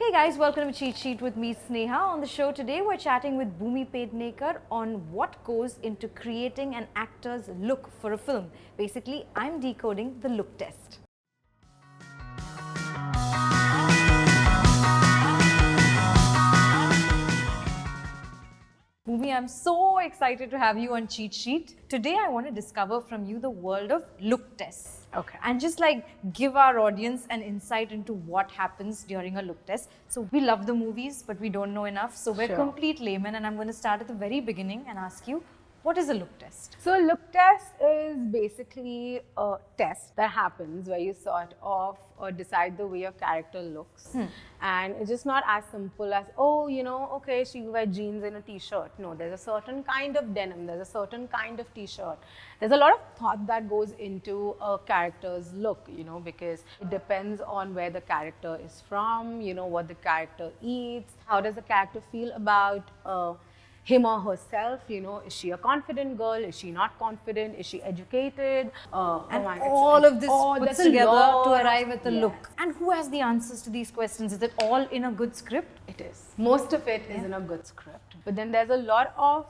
Hey guys, welcome to Cheat Sheet with me, Sneha. On the show today, we're chatting with Bhumi Pednekar on what goes into creating an actor's look for a film. Basically, I'm decoding the look test. Bhumi, I'm so excited to have you on Cheat Sheet. Today, I want to discover from you the world of look tests. Okay. And just like give our audience an insight into what happens during a look test. So, we love the movies, but we don't know enough. So, we're Sure. complete laymen, and I'm going to start at the very beginning and ask you, what is a look test? So, look test is basically a test that happens where you sort of decide the way your character looks. And it's just not as simple as, oh, okay, she wears jeans and a t-shirt. No, there's a certain kind of denim, there's a certain kind of t-shirt. There's a lot of thought that goes into a character's look, because it depends on where the character is from, what the character eats, how does the character feel about him or herself, is she a confident girl? Is she not confident? Is she educated? And all of this puts together to arrive at the Yes. look. And who has the answers to these questions? Is it all in a good script? It is. Most of it is in a good script. But then there's a lot of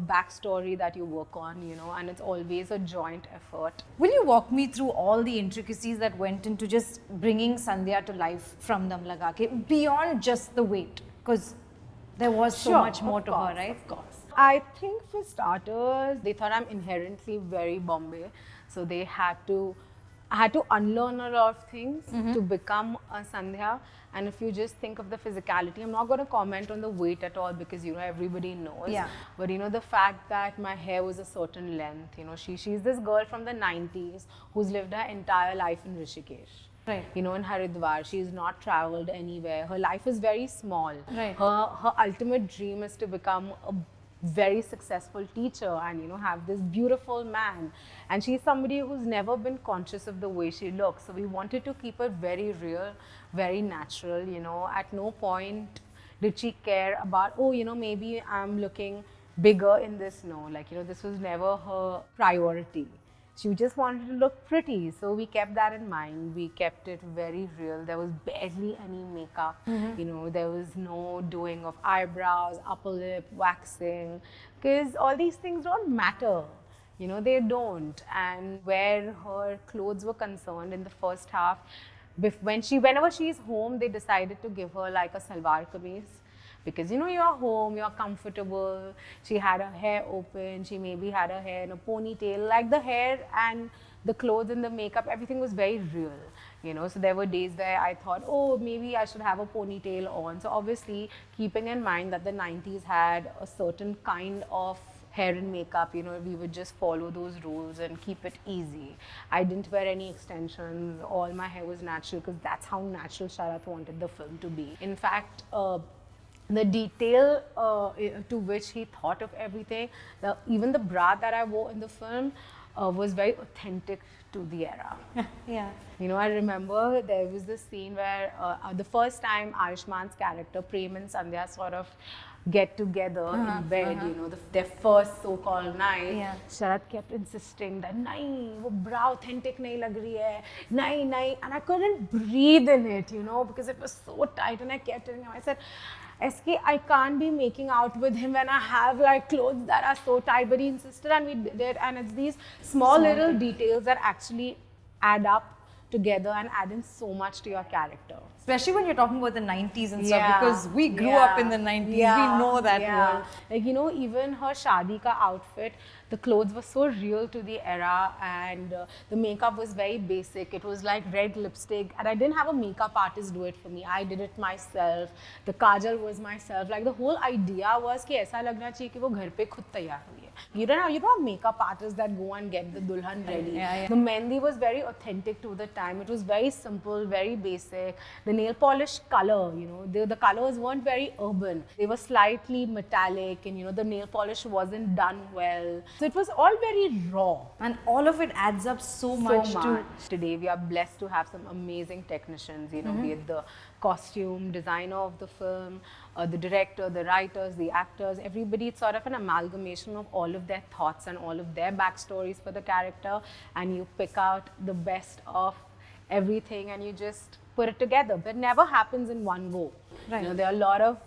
backstory that you work on, and it's always a joint effort. Will you walk me through all the intricacies that went into just bringing Sandhya to life from Dam Laga Ke, beyond just the weight? Because there was so much more to her, right? Of course. I think for starters, they thought I'm inherently very Bombay. So I had to unlearn a lot of things to become a Sandhya. And if you just think of the physicality, I'm not going to comment on the weight at all because, everybody knows. Yeah. But, the fact that my hair was a certain length, she's this girl from the 90s who's lived her entire life in Rishikesh. Right. In Haridwar, she's not traveled anywhere. Her life is very small. Right. Her ultimate dream is to become a very successful teacher and have this beautiful man. And she's somebody who's never been conscious of the way she looks. So we wanted to keep it very real, very natural. At no point did she care about, maybe I'm looking bigger in this. No, this was never her priority. She just wanted to look pretty, so we kept that in mind. We kept it very real. There was barely any makeup. There was no doing of eyebrows, upper lip, waxing, because all these things don't matter. They don't. And where her clothes were concerned in the first half, whenever she's home, they decided to give her like a salwar kameez. Because you're home, you're comfortable. She had her hair open, she maybe had her hair in a ponytail. Like the hair and the clothes and the makeup, everything was very real. So there were days where I thought, oh, maybe I should have a ponytail on. So obviously, keeping in mind that the 90s had a certain kind of hair and makeup, we would just follow those rules and keep it easy. I didn't wear any extensions. All my hair was natural because that's how natural Sharath wanted the film to be. In fact, the detail to which he thought of everything, even the bra that I wore in the film was very authentic to the era. Yeah. I remember there was this scene where the first time Ayushman's character, Prem and Sandhya, sort of get together in bed, their first so-called night. Yeah. Sharath kept insisting that, nahi, wo bra authentic nahi lag rahi hai, nahi. And I couldn't breathe in it, because it was so tight, and I kept telling him, I said, SK, I can't be making out with him when I have like clothes that are so tight, but he insisted and we did it. And it's these small little details that actually add up together and add in so much to your character. Especially when you're talking about the 90s and Yeah. stuff, because we grew up in the 90s, we know that world. Like, even her shadi ka outfit, the clothes were so real to the era, and the makeup was very basic. It was like red lipstick, and I didn't have a makeup artist do it for me. I did it myself. The kajal was myself. Like, the whole idea was कि ऐसा लगना चाहिए कि वो घर पे खुद तैयार हुई है. You don't have makeup artists that go and get the dulhan ready. Yeah. The mehndi was very authentic to the time. It was very simple, very basic. The nail polish color, the colors weren't very urban. They were slightly metallic, and the nail polish wasn't done well. So it was all very raw. And all of it adds up so much to... Today we are blessed to have some amazing technicians, be it the costume designer of the film, the director, the writers, the actors, everybody. It's sort of an amalgamation of all of their thoughts and all of their backstories for the character, and you pick out the best of everything and you just put it together. But it never happens in one go. Right. You know, there are a lot of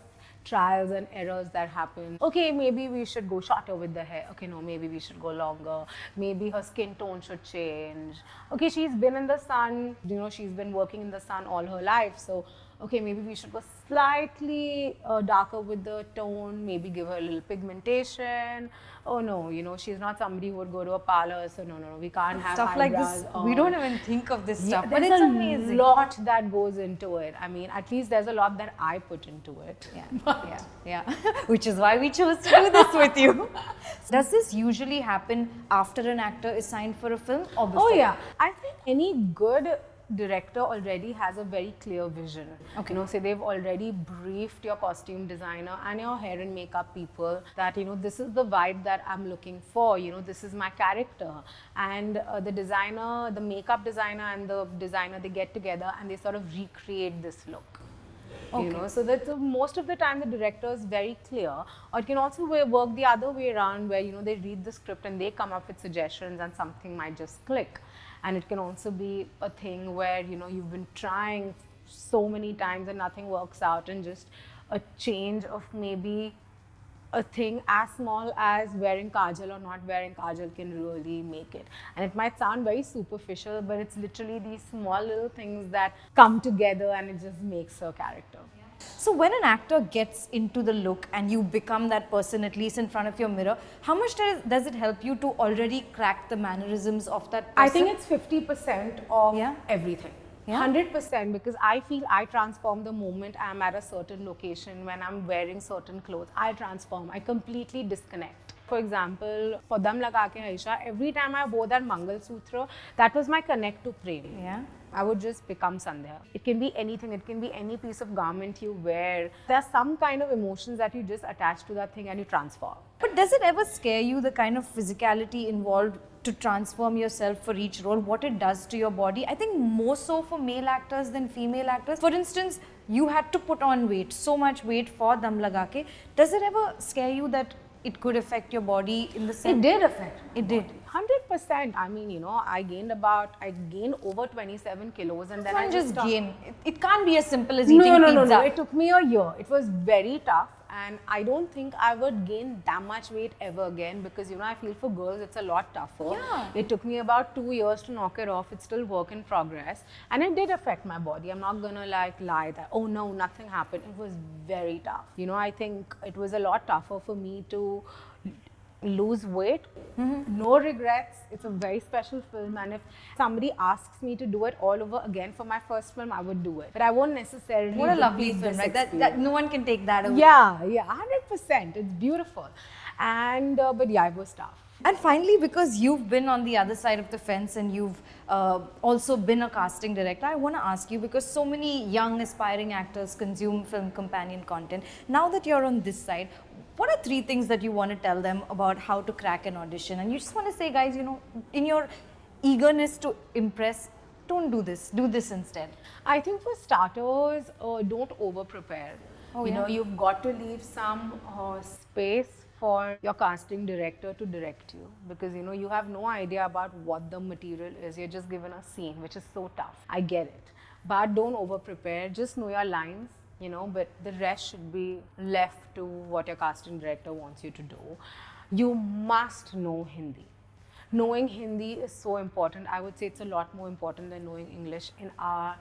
trials and errors that happen. Okay, maybe we should go shorter with the hair. Okay, no, maybe we should go longer. Maybe her skin tone should change. Okay, she's been in the sun, you know, she's been working in the sun all her life. So, okay, maybe we should go slightly darker with the tone, maybe give her a little pigmentation. Oh no, you know, she's not somebody who would go to a parlor, so no, we can't have Stuff like this, eyebrows we on. don't even think of this stuff, but There's it's a amazing. lot that goes into it. I mean, at least there's a lot that I put into it. Yeah. Which is why we chose to do this with you. Does this usually happen after an actor is signed for a film or before? Oh yeah, I think any good director already has a very clear vision. Okay. You know, say they've already briefed your costume designer and your hair and makeup people that, you know, this is the vibe that I'm looking for, you know, this is my character. And the designer, the makeup designer and the designer, they get together and they sort of recreate this look. Okay. You know, so that most of the time the director is very clear. Or it can also work the other way around where, you know, they read the script and they come up with suggestions and something might just click. And it can also be a thing where, you know, you've been trying so many times and nothing works out, and just a change of maybe a thing as small as wearing kajal or not wearing kajal can really make it. And it might sound very superficial, but it's literally these small little things that come together and it just makes a character. So when an actor gets into the look and you become that person, at least in front of your mirror, how much does it help you to already crack the mannerisms of that person? I think it's 50% of everything. Yeah. 100%, because I feel I transform the moment I'm at a certain location. When I'm wearing certain clothes, I transform. I completely disconnect. For example, for Dam Laga Ke Haisha, every time I wore that Mangal Sutra, that was my connect to Prem. Yeah. I would just become Sandhya. It can be anything. It can be any piece of garment you wear. There's some kind of emotions that you just attach to that thing and you transform. But does it ever scare you, the kind of physicality involved to transform yourself for each role, what it does to your body? I think more so for male actors than female actors. For instance, you had to put on weight, so much weight for Dam Laga Ke. Does it ever scare you that it could affect your body in the sense? It did affect. It did. 100%. I mean, you know, I gained over 27 kilos, and then I just stopped. gain. It can't be as simple as eating pizza. No. It took me a year. It was very tough, and I don't think I would gain that much weight ever again, because, you know, I feel for girls it's a lot tougher. Yeah. It took me about 2 years to knock it off. It's still work in progress, and it did affect my body. I'm not gonna like lie that, oh no, nothing happened. It was very tough. You know, I think it was a lot tougher for me to lose weight. No regrets. It's a very special film, and if somebody asks me to do it all over again for my first film, I would do it, but I won't necessarily. What a lovely repeat film, this right? That experience. no one can take that away. Yeah, 100%. It's beautiful, and but yeah, it was tough. And finally, because you've been on the other side of the fence and you've also been a casting director, I want to ask you, because so many young aspiring actors consume film companion content. Now that you're on this side, what are 3 things that you want to tell them about how to crack an audition? And you just want to say, guys, you know, in your eagerness to impress, don't do this. Do this instead. I think for starters, don't over prepare. You know, you've got to leave some space for your casting director to direct you, because, you know, you have no idea about what the material is. You're just given a scene, which is so tough. I get it, but don't over prepare. Just know your lines, you know, but the rest should be left to what your casting director wants you to do. You must know Hindi. Knowing Hindi is so important. I would say it's a lot more important than knowing English in our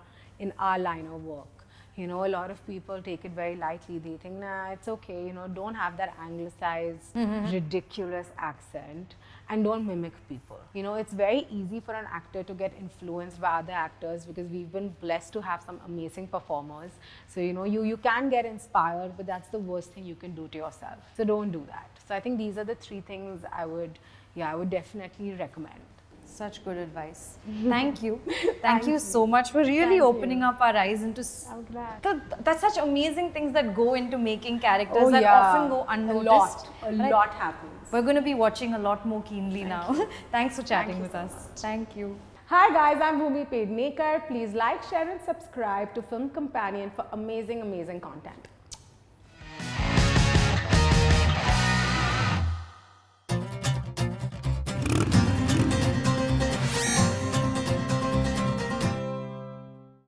line of work. You know, a lot of people take it very lightly. They think, nah, it's okay, you know, don't have that anglicized, ridiculous accent, and don't mimic people. You know, it's very easy for an actor to get influenced by other actors, because we've been blessed to have some amazing performers. So, you know, you can get inspired, but that's the worst thing you can do to yourself. So don't do that. So I think these are the 3 things I would definitely recommend. Such good advice. Thank you. Thank you so much for really opening up our eyes into that's such amazing things that go into making characters that often go unnoticed. A lot happens. We're going to be watching a lot more keenly now. Thanks for chatting with us. Thank you. Hi guys, I'm Bhumi Pednekar. Please like, share and subscribe to Film Companion for amazing content.